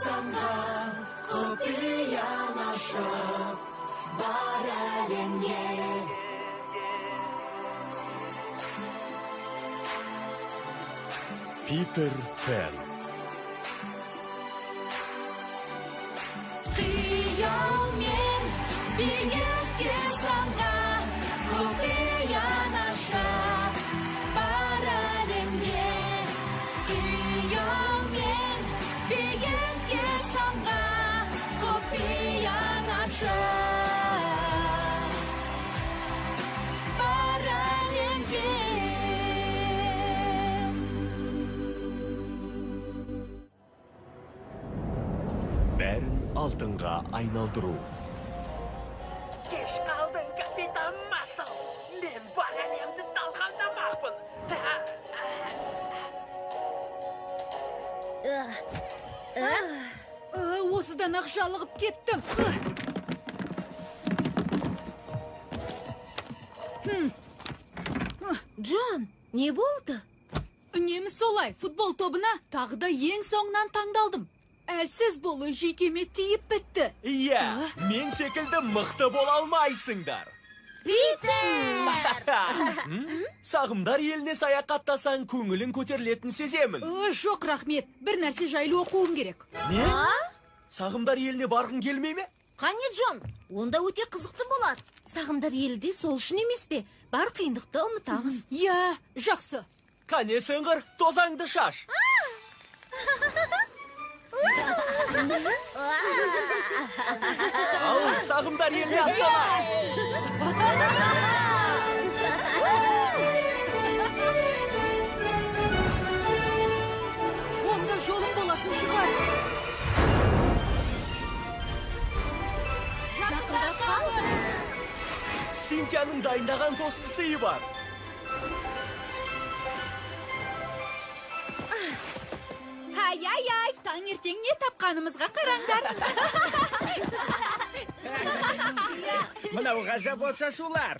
sangan kopi yanaşıp baralım ye. Питер Пен. Kıyamet bir yılki sangan kopi yanaşıp baralım ye. Kıyamet bir yılki sangan kopi yanaşıp baralım ye. Бәрін алтынға айналдыру. Geç kaldın kapitan Masal. Ben baganemde dalgalandamakpın. Осыдан ақ жалығып кеттім. Джон, не болды? Үнемі солай, футбол тобына тағы да ең соңынан таңдалдым. Әлсіз болу жүйкеме тиіп бітті. Иә, мен секілді мықты бола алмайсыңдар. Сағымдар еліне саяхаттасаң көңілің көтерілетін сеземін. Жоқ, рахмет. Бір нәрсе жайлы оқуым керек. Не? Сағымдар еліне барғың келмей ме? Қане, Джон, онда өте қызықты болады. Сағымдар елде сол үшін емес пе? Бар қиындықты ұмытамыз. Я, жақсы. Қане сыңғыр, тозаңды шаш. Ал, сағымдар еліне аттама. Онда жолым болатын шығар. Жақындап қалды. Синтияның дайындаған тосын сыйы бар. Ай, таңертең не тапқанымызға қараңдар. Мынау ғажап отшашулар.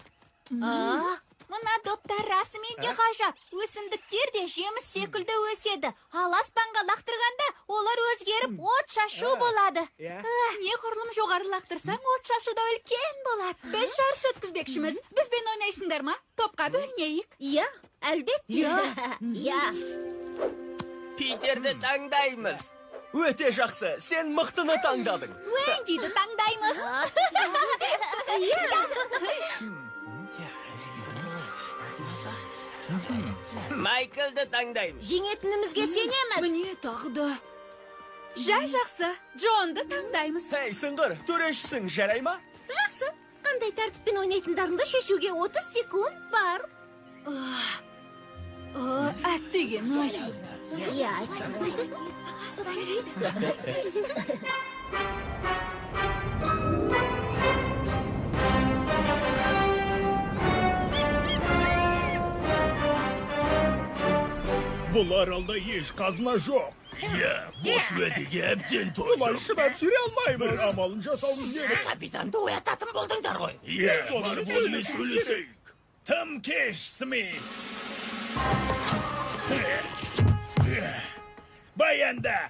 Мына доптар расымен де ғажап. Өсімдіктер де жеміс секілді өседі. Ал аспанға лақтырғанда олар өзгеріп от шашу болады. Неғұрлым жоғары лақтырсаң, от шашуда үлкен болады. Біз жарыс өткізбекшіміз. Бізбен ойнайсыңдар ма? Топқа бөлінейік. Иә, әлбетте. Иә. Питерді таңдаймыз. Өте жақсы, сен мықтыны таңдадың. Уэндиді таңдаймыз. Майклды таңдаймыз. Жеңетінімізге сенеміз. Міне тағы да. Жақсы, Джонды таңдаймыз. Әй, сыңғыр, төрешісің, жарай ма? Жақсы. Қандай тәртіппен ойнайтындарыңды шешуге 30 секунд бар. Әттеген-ай. Иә, Содан келейді. Бұл аралда еш қазына жоқ. Иә, бос уәдеге әбден тойдым. Бұлай шыдап жүре алмаймыз. Бір амалын жасауымыз керек. Капитанды оятатын болдыңдар ғой. Иә, бар болымен сөйлесейік. Тым кеш, Смит. Баянда.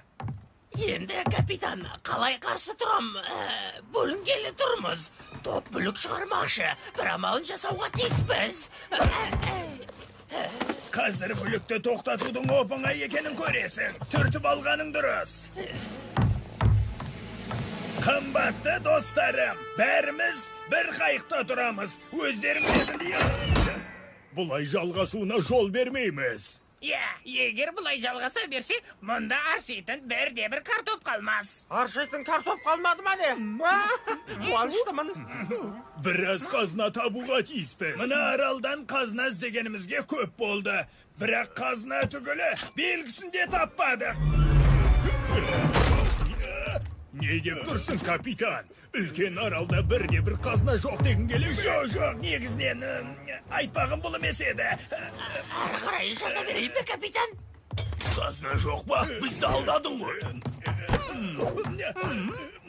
Енді капитан, қалай қарсы тұрам? Бөлінгелі тұрмыз. Топ бүлік шығармақшы. Бір амалын жасауға тиіспіз. Қазір бүлікті тоқтатудың оп-оңай екенін көресің. Түртіп алғаның дұрыс. Қымбатты достарым, бәріміз бір қайықта тұрамыз. Өздеріңіз білдіңіздер. Бұлай жалғасуына жол бермейміз. Егер бұлай жалғаса берсе, мұнда аршитын бір картоп қалмас. Аршитын картоп қалмады ма не? Қуаныштымын. Біраз қазына табуға тиіспіз. Мына аралдан қазына іздегенімізге көп болды. Бірақ қазына түгілі белгісінде таппадық. Не деп тұрсың, капитан? Үлкен аралда бір қазына жоқ деген келе. Жоқ, негізінен айтпағым бұл емес еді. Ары қарай жаса берейін бе, капитан? Қазына жоқ па? Бізді алдадың ғой.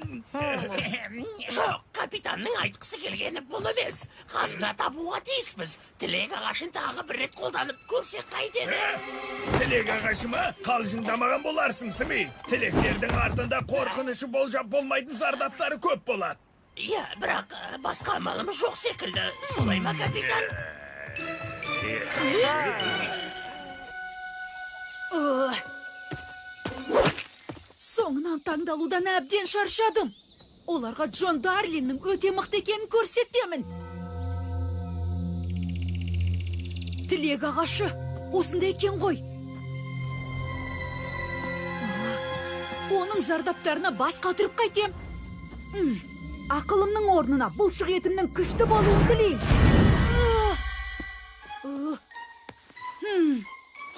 Жоқ, капитанның айтқысы келгені бұл емес. Қазына табуға тиіспіз. Тілек ағашын тағы бір рет қолданып көрсек қайтеді. Тілек ағашы ма? Қалжыңдамаған боларсың, Смей. Тілектердің артында қорқынышы болжап болмайтын зардаптары көп болады. Иә, бірақ басқа амалымыз жоқ секілді. Солай ма, капитан? Соңынан таңдалудан әбден шаршадым. Оларға Джон Дарлиннің өте мықты екенін көрсетемін. Тілек ағашы осында екен ғой. Оның зардаптарына бас қатырып қайтем. Ақылымның орнына бұлшық етімнің күшті болуын тілеймін.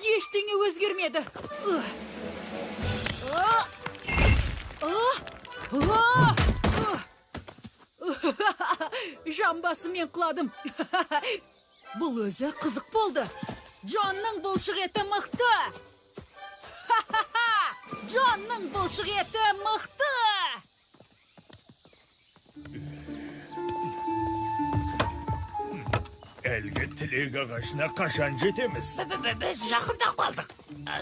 Ештеңе өзгермеді. Жамбасымен құладым. Бұл өзі қызық болды. Джонның бұлшық еті мықты. Джонның бұлшық еті мықты. Әлгі тілек ағашына қашан жетеміз? Біз жақындап қалдық.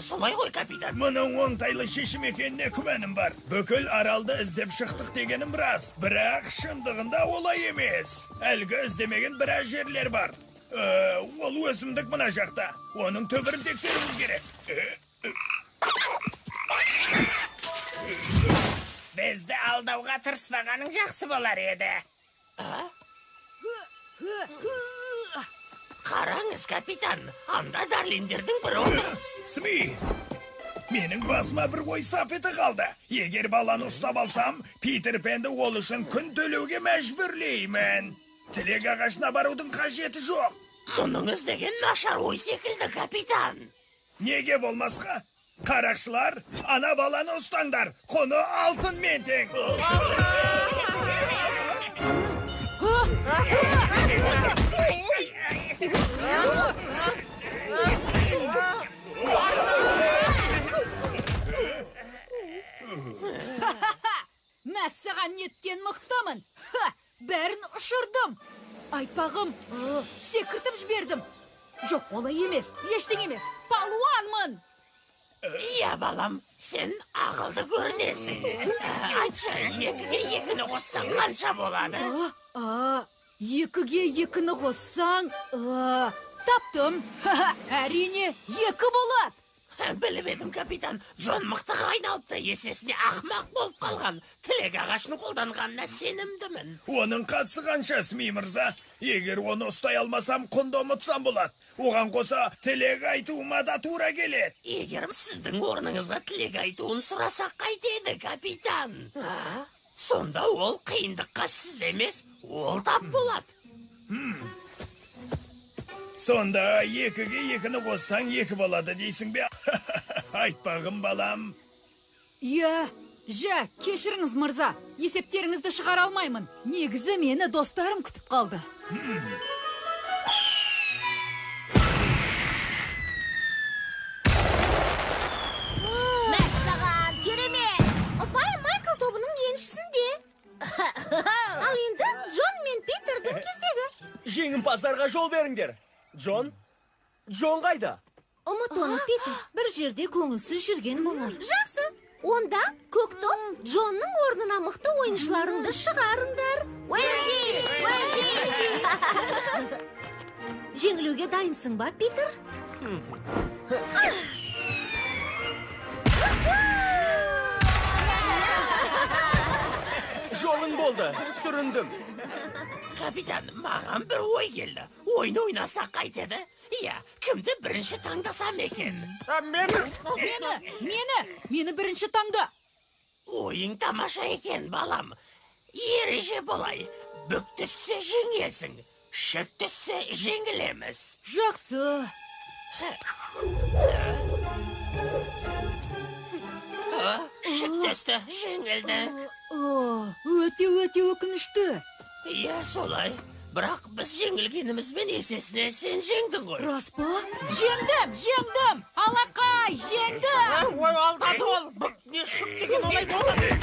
Солай ғой, капитан. Мұның оңтайлы шешім екеніне күмәнім бар. Бүкіл аралды іздеп шықтық дегенім рас. Бірақ шындығында олай емес. Әлгі іздемеген біраз жерлер бар. Ол өсімдік мына жақта. Оның төбірін тексеруіміз керек. Бізді алдауға тырыспағаның жақсы болар еді. Қараңыз, капитан, анда Дарлиндердің бірі отыр. Смей, менің басыма бір ой сап ете қалды. Егер баланы ұстап алсам, Питер Пенді ол үшін күн төлеуге мәжбүрлеймін. Тілек ағашына барудың қажеті жоқ. Мұныңыз деген нашар ой секілді, капитан. Неге болмасқа? Қарақшылар, ана баланы ұстаңдар. Құны алтын мен тең. Мәссаған неткен мықтамын. Бәрін ұшырдым. Айтпағым, секіртіп жібердім. Жоқ, олай емес, ештең емес. Палуанмын. Иә, балам, сен ақылды көрінесің. Айтшы, екіге екіні қоссаң қанша болады? Екіге екіні қоссаң, таптым. Әрине, екі болады. Біліп едім, капитан. Джон мықтыға айналыпты, есесіне ақмақ болып қалған. Тілек ағашын қолданғанына сенімдімін. Оның қатысы қанша, Смей мырза? Егер оны ұстай алмасам, құнды ұмытсам болады. Оған қоса тілек айтуыма да тура келеді. Егер сіздің орныңызға тілек айтуын сұрасақ қайтеді, капитан? Сонда ол қиындыққа сіз емес, ол тап болады. Сонда екіге екіні қоссаң екі болады дейсің бе? Айтпағым, балам. Иә, кешіріңіз мырза. Есептеріңізді шығара алмаймын. Негізі мені достарым күтіп қалды. Мәссаған, керемет! Ұпай Майкл тобының еншісінде. Ал енді Джон мен Питердің кезегі. Жеңімпаздарға жол беріңдер. Джон қайда? Ұмыт оны, Питер. Бір жерде көңілсіз жүрген болар. Жақсы. Онда көк топ Джонның орнына мықты ойыншыларыңды шығарыңдар. Жеңілуге дайынсың ба, Питер? Жолың болды, сүріндім. Капитан, маған бір ой келді. Ойын ойнасақ қайтеді? Иә, кімді бірінші таңдасам екен? Мені бірінші таңда. Ойың тамаша екен, балам. Ереже болай. Бүк түссе жеңесің. Шік түссе жеңілеміз. Жақсы. Шік түсті, жеңілді. Өте өкінішті. Иә, солай. Бірақ біз жеңілгенімізбен есесіне сен жеңдің ғой. Рас па? Жеңдім! Алақай, жеңдім! Ой, алдады ол. Не шық деген олай болады.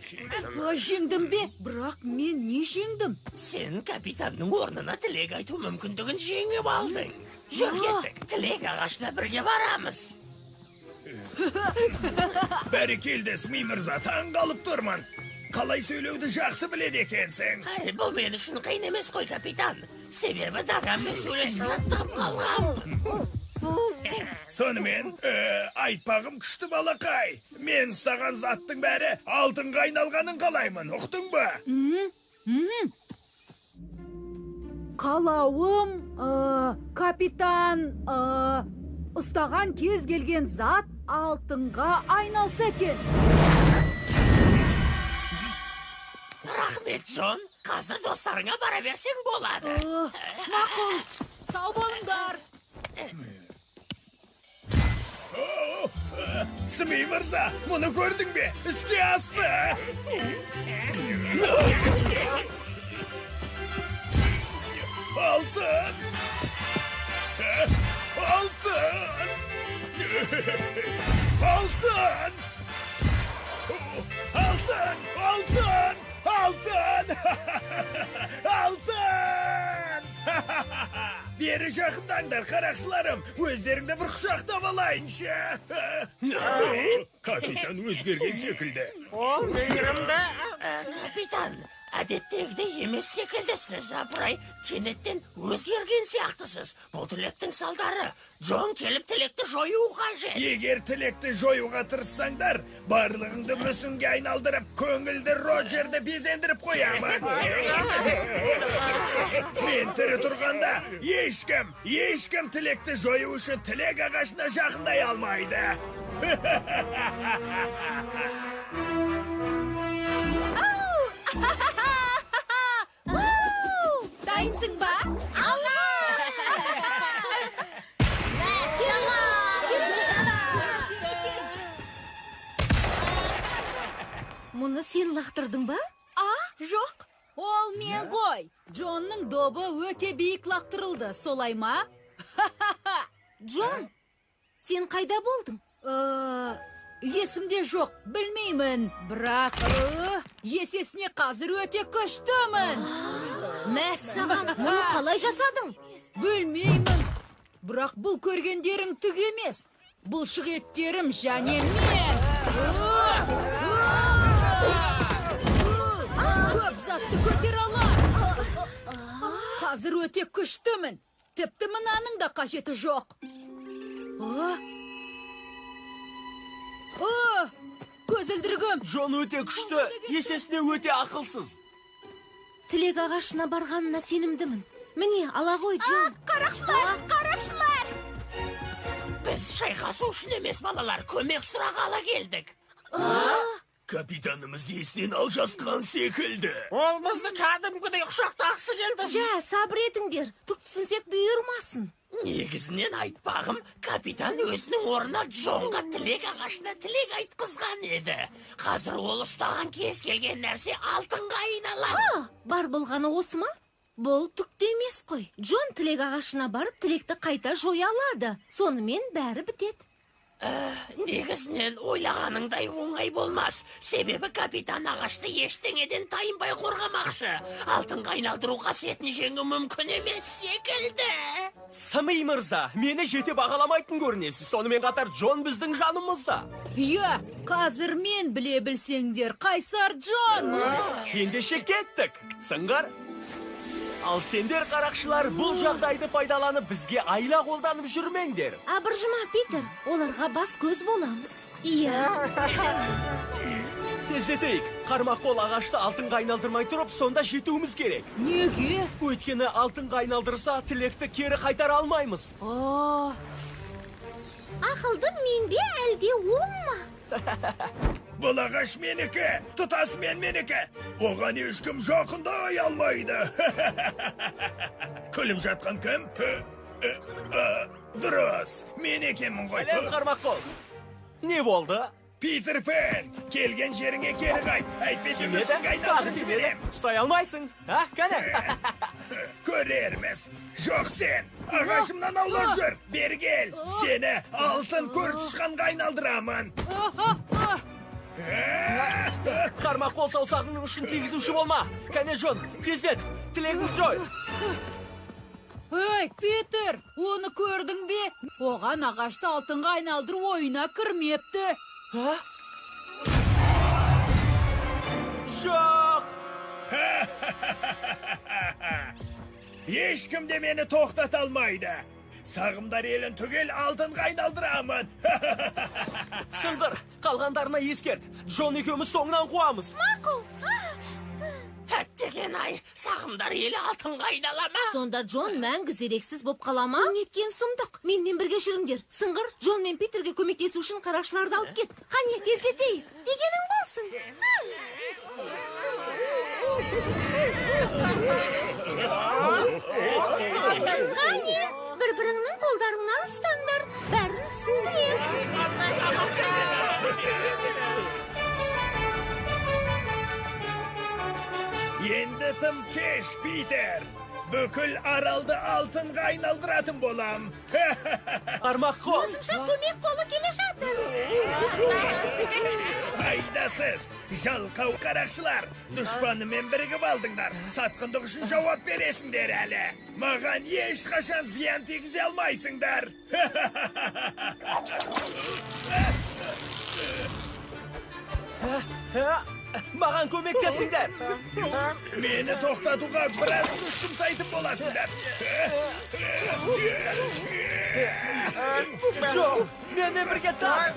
Жеңдім бе? Бірақ мен не жеңдім? Сен капитанның орнына тілек айту мүмкіндігін жеңіп алдың. Жүр кеттік, тілек ағашына бірге барамыз. Бәрекелді, Смей мырза, таң қалып тұрмын. Қалай сөйлеуді жақсы біледі екенсің. Бұл мен үшін қиын емес қой, капитан. Себебі Даганмен сөйлесіп жаттығып қалғанмын. Сонымен, айтпағым күшті балақай. Мен ұстаған заттың бәрі алтынға айналғанын қалаймын, ұқтың ба? Қалауым, капитан, ұстаған кез келген зат алтынға айналса екен. Рахмет, Джон. Қазір достарыңа бара берсең болады. Мақұл, сау болыңдар. Смей мырза, мұны көрдің бе? Іске асты. Алтын! Алтын! Алтын! Алтын! Алтын! Алтын! Алтын! Бері жақындаңдар, қарақшыларым. Өздеріңді бір құшақтап алайыншы. Капитан өзгерген секілді. Ол мейірімді. Капитан, әдеттегідей емес секілдісіз, апырай. Кенеттен өзгерген сияқтысыз. Бұл тілектің салдары. Джон келіп тілекті жою қажет. Егер тілекті жоюға тырыссаңдар, барлығыңды мүсінге айналдырып, көңілді Роджерді безендіріп қоямын. Мен тірі тұрғанда, ешкім тілекті жою үшін тілек ағашына жақындай алмайды. Дайынсың ба? Мұны сен лақтырдың ба? Жоқ. Ол мен ғой. Джонның добы өте биік лақтырылды, солай ма? Джон, сен қайда болдың? Есімде жоқ, білмеймін. Бірақ, есесіне қазір өте күштімін. Мәссаған, мұны қалай жасадың? Білмеймін. Бірақ бұл көргендерің түк емес. Бұл шығеттерім және мен. Көп затты көтер алам. Қазір өте күштімін. Тіпті мынаның да қажеті жоқ. Көзілдіргім. Джон өте күшті, есесіне өте ақылсыз. Тілек ағашына барғанына сенімдімін. Міне, ала ғой, Джон. Қарақшылар! Біз шайқасу үшін емес, балалар, көмек сұрағалы келдік. Капитанымыз есінен алжасқан секілді. Ол бізді кәдімгідей құшақтағысы келді. Жә, сабыр етіңдер. Түк түсінсек бұйырмасын. Негізінен айтпағым, капитан өзінің орнына Джонға тілек ағашына тілек айтқызған еді. Қазір ол ұстаған кез келген нәрсе алтынға айналады. Бар болғаны осы ма? Бұл түкті емес қой. Джон тілек ағашына барып тілекті қайта жоя алады. Сонымен бәрі бітеді. Негізінен ойлағаныңдай оңай болмас. Себебі капитан ағашты ештеңеден тайынбай қорғамақшы. Алтынға айналдыру қасиетін жеңу мүмкін емес секілді. Смей мырза, мені жете бағаламайтын көрінесіз. Сонымен қатар Джон біздің жанымызда. Қазір мен біле білсеңдер, қайсар Джон. Ендеше кеттік. Сыңғар. Ал сендер қарақшылар бұл жағдайды пайдаланып бізге айла қолданып жүрмеңдер. Абыржыма, Питер, оларға бас көз боламыз. Иә. Тездетейік, қармақ қол ағашты алтынға айналдырмай тұрып, сонда жетуіміз керек. Неге? Өйткені алтынға айналдырса, тілекті кері қайтара алмаймыз. Ақылды мен бе әлде ол ма? Бұл ағаш менікі, тұтасымен менікі. Оған ешкім жақындай алмайды. Күліп жатқан кім? Дұрыс, мен екенмін ғой. Сәлем қармақ қол. Не болды? Питер Пен, келген жеріңе кері қайт. Әйтпесе Демеді, мүсінге айналдырып демеді. жіберем. Ұстай алмайсың, кәне? Көрерміз. Жоқ сен, ағашымнан аулақ жүр. Бері кел, сені алтын көртішқанға айналдырамын. Қармақ қол саусағыңның ұшын тигізуші болма. Кәне Джон, тездет, тілегін жой. Эй, Питер, оны көрдің бе? Оған ағашты алтынға айналдыру ойына кірмепті. Жоқ! Ешкім де мені тоқтата алмайды. Сағымдар елін түгел алтынға айналдырамын. Сыңғыр, қалғандарына ескерт. Джон екеуміз соңынан қуамыз. Мақұл. Әттеген ай, сағымдар елі алтынға айналама. Сонда Джон мәңгі зерексіз боп қалама? Неткен сұмдық. Менімен бірге жүріңдер. Сыңғыр, Джон мен Питерге көмектесу үшін қарақшыларды алып кет. Қане, тездетейік. Дегенің болсын. Қане, бір-біріңнің қолдарыңнан ұстаңдар. Бәрін түсіндірем. Енді тым кеш, Питер. Бүкіл аралды алтынға айналдыратын болам. Қармақ қол. Қосымша көмек қолы келе жатыр. Пайдасыз, жалқау қарақшылар. Дұшпанымен бірігіп алдыңдар. Сатқындық үшін жауап бересіңдер әлі. Маған ешқашан зиян тигізе алмайсыңдар. Маған көмектесіңдер. Мені тоқтатуға біраз күш жұмсайтын боласыңдар. Джон, менімен бірге тар.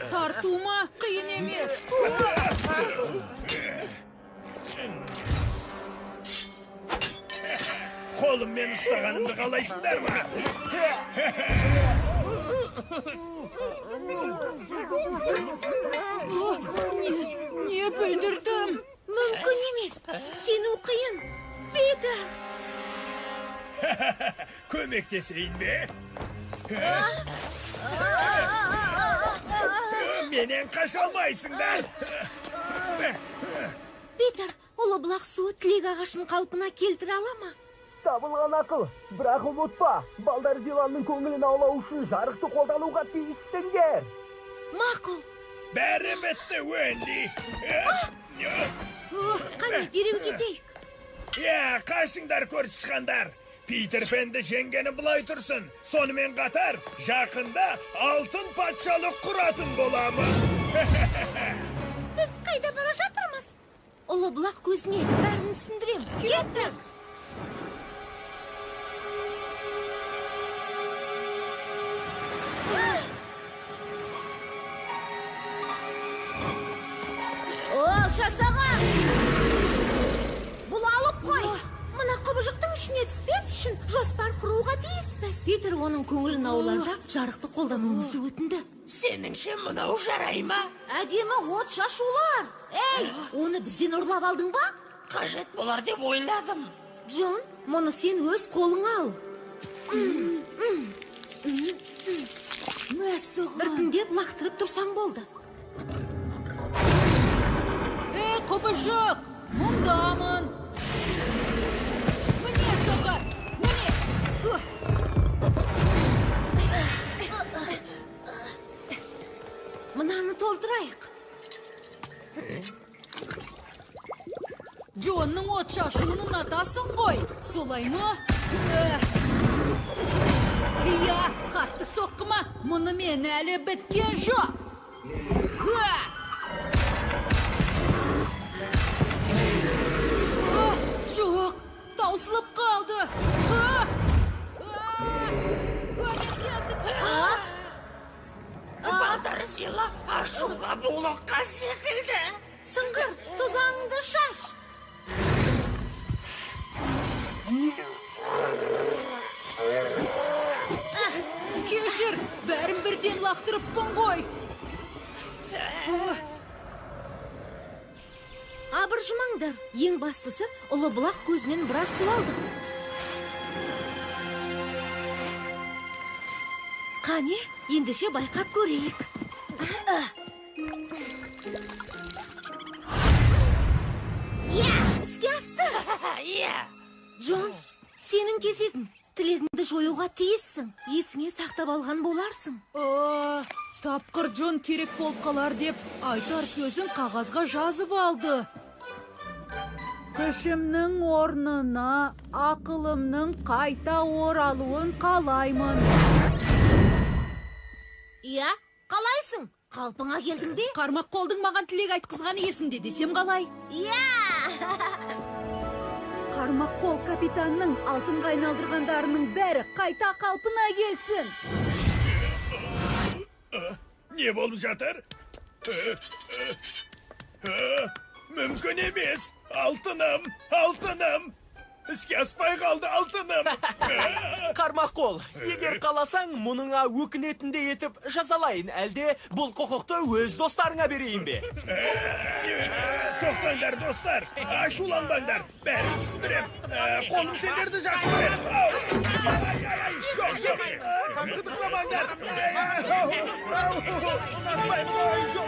Тарту ма? Қиын емес. Қолыммен ұстағанымды қалайсыңдар ма? Не бүлдірдім? Мүмкін емес. Сену қиын. Питер. Көмектесейін бе? Менен қаша алмайсыңдар. Питер, ұлы бұлақ суы тілек ағашын қалпына келтіре ала ма? Табылған ақыл, бірақ ұмытпа. Балдар диванның көңілін аулау үшін жарықты қолдануға тиістіңдер. Мақұл. Бәрі бітті, Уэнди. Қане, дереу кетейік. Қашыңдар көртішқандар. Питер Пенді жеңгені бұлай тұрсын. Сонымен қатар, жақында алтын патшалық құратын боламыз. Біз қайда бара жатырмыз? Ұлы бұлақ көзіне бәрін түсіндірем. Кеттік. Жасаған! Бұл алып қой! Мына құбыжықтың ішіне түспес үшін жоспар құруға тиіспіз. Питер оның көңілін ауларда жарықты қолдануымызды өтінді. Сеніңше мынау жарай ма? Әдемі от шашулар! Ей, оны бізден ұрлап алдың ба? Қажет болар деп ойладым. Джон, мұны сен өз қолыңа ал. Біртіндеп лақтырып тұрсаң болды. Эй, құбыжық, мұндамын. Міне сағар, міне. Мынаны толтырайық. Джонның от шашуын ұнатасың ғой, солай ма? Иә, қатты соққыма, мұны мен әлі біткен жоқ. Жоқ, таусылып қалды. Балдар сила ашуға бұлыққа секілді. Сыңғыр, тұзаңды шаш. Кешір, бәрін бірден лақтырыппын ғой. Абыржымаңдар. Ең бастысы, ұлы бұлақ көзінен біраз су алдық. Қане, ендеше байқап көрейік. Іске асты. Джон, сенің кезегің. Тілегіңді жоюға тиіссің. Есіңе сақтап алған боларсың. Тапқыр Джон керек болып қалар деп айтар сөзін қағазға жазып алды. Күшімнің орнына ақылымның қайта оралуын қалаймын. Иә, қалайсың? Қалпыңа келдің бе? Қармақ қолдың маған тілек айтқызғаны есімде десем қалай? Иә! Қармақ қол капитанның алтынға айналдырғандарының бәрі қайта қалпына келсін. Не болып жатыр? Мүмкін емес. Алтыным. Іске аспай қалды алтыным. Қармақ қол, егер қаласаң, мұныңа өкінетіндей етіп жазалайын, әлде бұл құқықты өз достарыңа берейін бе? Тоқтаңдар, достар. Ашуланбаңдар. Бәрін түсіндірем. Қолым сендерді жақсы көрем. Жоқ. Қытықтамаңдар. Ұнатпаймын. Жоқ.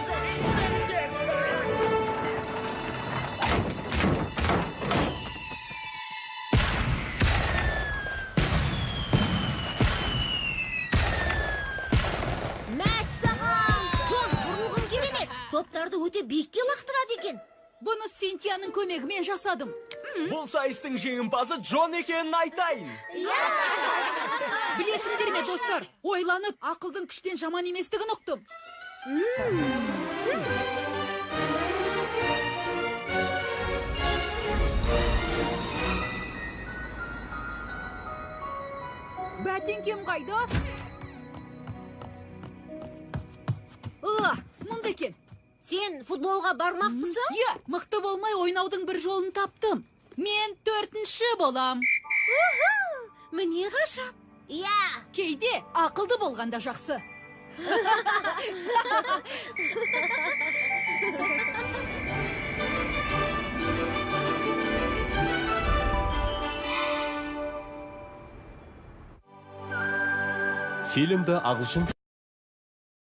Мәссаған! Джон, бұрылғын керемет. Топтарды өте биікке лақтырады екен. Бұны Синтияның көмегімен жасадым. Бұл сайыстың жеңімпазы Джон екенін айтайын. Білесіңдер ме, достар? Ойланып, ақылдың күштен жаман еместігін ұқтым. Бәтеңкем қайда? Мұнда екен. Сен футболға бармақпысың? Иә, мықты болмай ойнаудың бір жолын таптым. Мен 4-ші болам. Міне ғажап. Иә. Кейде ақылды болғанда жақсы. Фильмді ағылшын